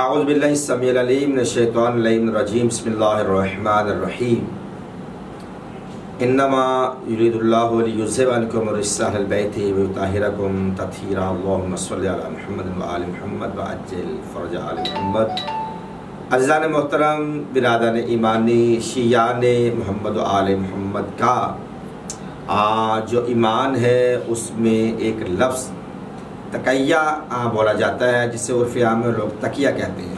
اعوذ باللہ السمیع العلیم من الشیطان اللعین الرجیم بسم اللہ الرحمن الرحیم انما یرید اللہ لیذہب عنکم الرجس اہل البیت ویطہرکم تطہیرا اللہم صلی علی محمد وآل محمد وعجل فرج آل محمد۔ عزیزان محترم، برادران ایمانی، شیعان محمد و آل محمد کا جو ایمان ہے اس میں ایک لفظ تقیہ بولا جاتا ہے، جسے عرف عام میں لوگ تقیہ کہتے ہیں۔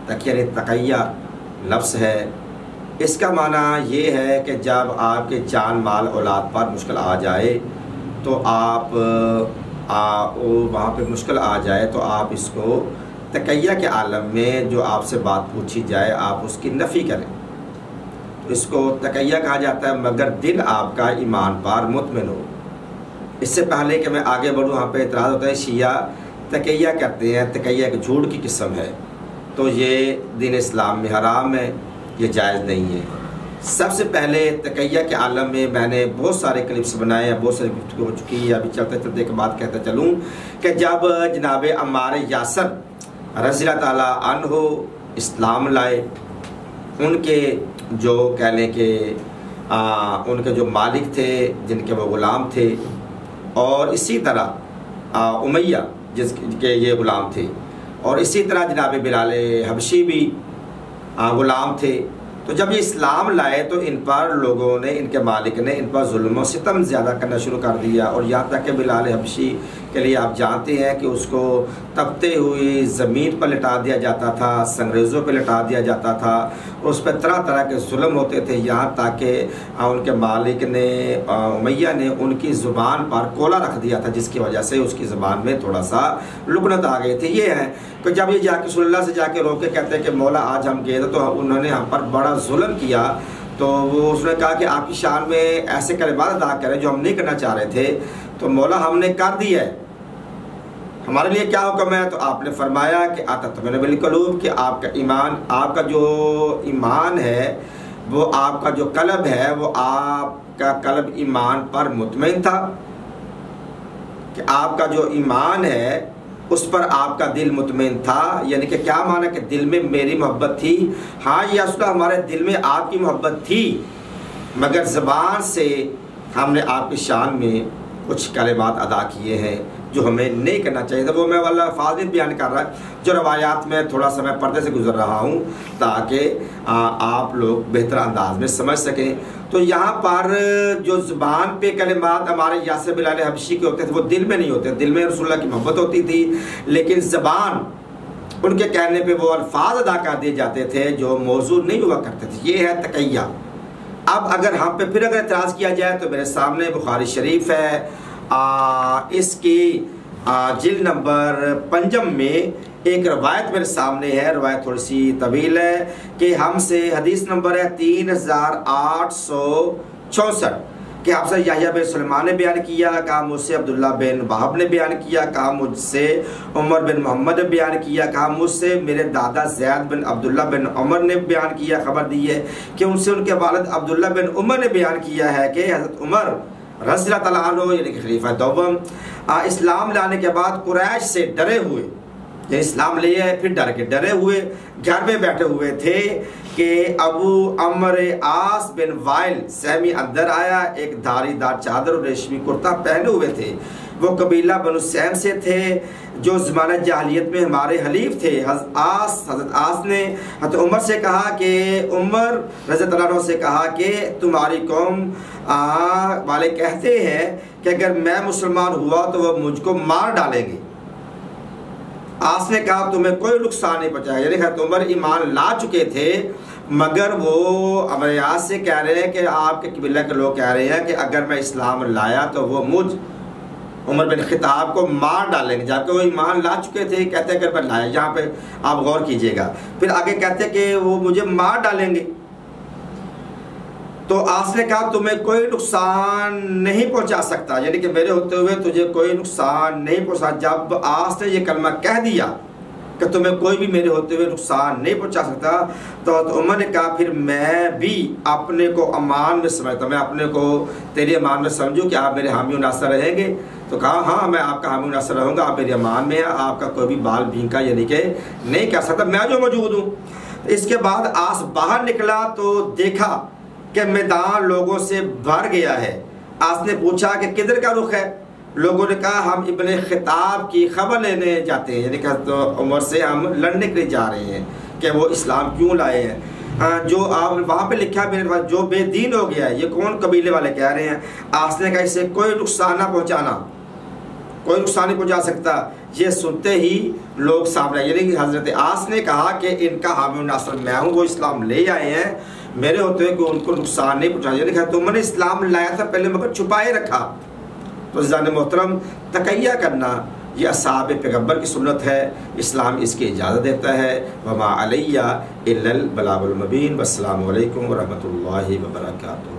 تقیہ یعنی تقیہ لفظ ہے۔ اس کا معنی یہ ہے کہ جب آپ کے جان مال اولاد پر مشکل آ جائے تو آپ وہاں پہ مشکل آ جائے تو آپ اس کو تقیہ کے عالم میں جو آپ سے بات پوچھی جائے آپ اس کی نفی کریں، تو اس کو تقیہ کہا جاتا ہے، مگر دل آپ کا ایمان پر مطمئن ہو۔ اس سے پہلے کہ میں آگے بڑھوں، وہاں پہ اعتراض ہوتا ہے شیعہ تقیہ کرتے ہیں، تقیہ ایک جھوٹ کی قسم ہے، تو یہ دین اسلام میں حرام ہے، یہ جائز نہیں ہے۔ سب سے پہلے تقیہ کے عالم میں میں نے بہت سارے کلپس بنائے ہیں، بہت ساری گفتگو ہو چکی ہے، ابھی چلتے چلتے ایک بات کہتا چلوں کہ جب جناب عمار یاسر رضی اللہ تعالیٰ عنہ اسلام لائے، ان کے جو کہہ لیں کہ ان کے جو مالک تھے، جن کے وہ غلام تھے، اور اسی طرح امیہ جس کے یہ غلام تھے، اور اسی طرح جناب بلال حبشی بھی غلام تھے، تو جب یہ اسلام لائے تو ان پر لوگوں نے، ان کے مالک نے ان پر ظلم و ستم زیادہ کرنا شروع کر دیا، اور یہاں تک کہ بلال حبشی کے لیے آپ جانتے ہیں کہ اس کو تپتے ہوئی زمین پر لٹا دیا جاتا تھا، سنگریزوں پہ لٹا دیا جاتا تھا، اس پہ طرح طرح کے ظلم ہوتے تھے، یہاں تک کہ ان کے مالک نے، امیہ نے ان کی زبان پر کولا رکھ دیا تھا، جس کی وجہ سے اس کی زبان میں تھوڑا سا لکنت آ گئی تھی۔ یہ ہے کہ جب یہ جا کے رسول اللہ سے جا کے رو کے کہتے ہیں کہ مولا آج ہم گئے تو انہوں نے ہم پر بڑا ظلم کیا، تو وہ اس نے کہا کہ آپ کی شان میں ایسے کلمات ادا کریں جو ہم نہیں کرنا چاہ رہے تھے، تو مولا ہم نے کر دیا ہے، ہمارے لیے کیا حکم ہے؟ تو آپ نے فرمایا کہ اتطمئنون بالقلوب، کہ آپ کا ایمان، آپ کا جو ایمان ہے وہ آپ کا جو قلب ہے وہ آپ کا قلب ایمان پر مطمئن تھا، کہ آپ کا جو ایمان ہے اس پر آپ کا دل مطمئن تھا۔ یعنی کہ کیا معنی کہ دل میں میری محبت تھی؟ ہاں، یہ اصل ہمارے دل میں آپ کی محبت تھی، مگر زبان سے ہم نے آپ کی شان میں کچھ کلمات ادا کیے ہیں جو ہمیں نہیں کرنا چاہیے تھا۔ وہ میں والا الفاظ نہیں بیان کر رہا، جو روایات میں تھوڑا سا میں پردے سے گزر رہا ہوں تاکہ آپ لوگ بہتر انداز میں سمجھ سکیں۔ تو یہاں پر جو زبان پہ کلمات ہمارے یاسر بلال حبشی کے ہوتے تھے وہ دل میں نہیں ہوتے، دل میں رسول اللہ کی محبت ہوتی تھی، لیکن زبان ان کے کہنے پہ وہ الفاظ ادا کر دیے جاتے تھے جو موضوع نہیں ہوا کرتے تھے۔ یہ ہے تقیہ۔ اب اگر ہم پہ پھر اگر اعتراض کیا جائے تو میرے سامنے بخاری شریف ہے، اس کی جلد نمبر 5 میں ایک روایت میرے سامنے ہے، روایت تھوڑی سی طویل ہے، کہ ہم سے حدیث نمبر ہے 3864، کہ ہم سے یحییٰ بن سلیمان نے بیان کیا، کہا مجھ سے عبداللہ بن وہب نے بیان کیا، کہا مجھ سے عمر بن محمد نے بیان کیا، کہا مجھ سے میرے دادا زید بن عبداللہ بن عمر نے بیان کیا، خبر دی ہے کہ ان سے ان کے والد عبداللہ بن عمر نے بیان کیا ہے کہ حضرت عمر رضی اللہ تعالیٰ عنہ یعنی کہ خلیفہ دوم اسلام لانے کے بعد قریش سے ڈرے ہوئے، یعنی اسلام لے آئے پھر ڈر کے ڈرے ہوئے گھر میں بیٹھے ہوئے تھے کہ ابو عمر عاص بن وائل سہمی اندر آیا، ایک دھاری دار چادر اور ریشمی کرتا پہنے ہوئے تھے، وہ قبیلہ بنو سیم سے تھے جو زمانہ جاہلیت میں ہمارے حلیف تھے۔ حضرت عاص نے حضرت عمر سے کہا کہ عمر رضی اللہ عنہ سے کہا کہ تمہاری قوم والے کہتے ہیں کہ اگر میں مسلمان ہوا تو وہ مجھ کو مار ڈالیں گے۔ عاص نے کہا تمہیں کوئی نقصان نہیں پہنچائے گا۔ یعنی حضرت عمر ایمان لا چکے تھے، مگر وہ عمر عاص سے کہہ رہے ہیں کہ آپ کے قبیلہ کے لوگ کہہ رہے ہیں کہ اگر میں اسلام لایا تو وہ مجھ عمر بن خطاب کو مار ڈالیں گے، جبکہ وہ ایمان لا چکے تھے۔ کہتے ہیں کہ میں لایا، یہاں پہ آپ غور کیجئے گا، پھر آگے کہتے ہیں کہ وہ مجھے مار ڈالیں گے۔ تو عاص نے کہا تمہیں کوئی نقصان نہیں پہنچا سکتا، یعنی کہ میرے ہوتے ہوئے تجھے کوئی نقصان نہیں پہنچا۔ جب عاص نے یہ کلمہ کہہ دیا کہ تمہیں کوئی بھی میرے ہوتے ہوئے نقصان نہیں پہنچا سکتا، تو عمر نے کہا پھر میں بھی اپنے کو امان میں سمجھتا ہوں، میں اپنے کو تیری امان میں سمجھوں کہ آپ میرے حامی و ناصر رہیں گے۔ تو کہا ہاں میں آپ کا حامی ناصر رہوں گا، آپ میری امان میں ہیں، آپ کا کوئی بھی بال بھینکا یعنی کہ نہیں کر سکتا، میں جو موجود ہوں۔ اس کے بعد آس باہر نکلا تو دیکھا کہ میدان لوگوں سے بھر گیا ہے۔ آس نے پوچھا کہ کدھر کا رخ ہے؟ لوگوں نے کہا ہم ابن خطاب کی خبر لینے جاتے ہیں، یعنی کہ عمر سے ہم لڑنے کے لیے جا رہے ہیں کہ وہ اسلام کیوں لائے ہیں۔ جو آپ وہاں پہ لکھا میرے پاس، جو بے دین ہو گیا ہے، یہ کون قبیلے والے کہہ رہے ہیں؟ آس نے کہا اسے کوئی نقصان نہ پہنچانا، کوئی نقصان نہیں پہنچا سکتا۔ یہ سنتے ہی لوگ سامنے، یعنی کہ حضرت آس نے کہا کہ ان کا حامی ناصر میں ہوں، وہ اسلام لے آئے ہیں، میرے ہوتے ہوئے کہ ان کو نقصان نہیں پہنچانا، یعنی کہ تم نے اسلام لایا تھا پہلے مگر چھپائے رکھا۔ تو عزیزان محترم، تقیہ کرنا یہ اصحاب پیغمبر کی سنت ہے، اسلام اس کی اجازت دیتا ہے۔ وما علیہ الا البلاغ المبین۔ والسلام علیکم ورحمۃ اللہ وبرکاتہ۔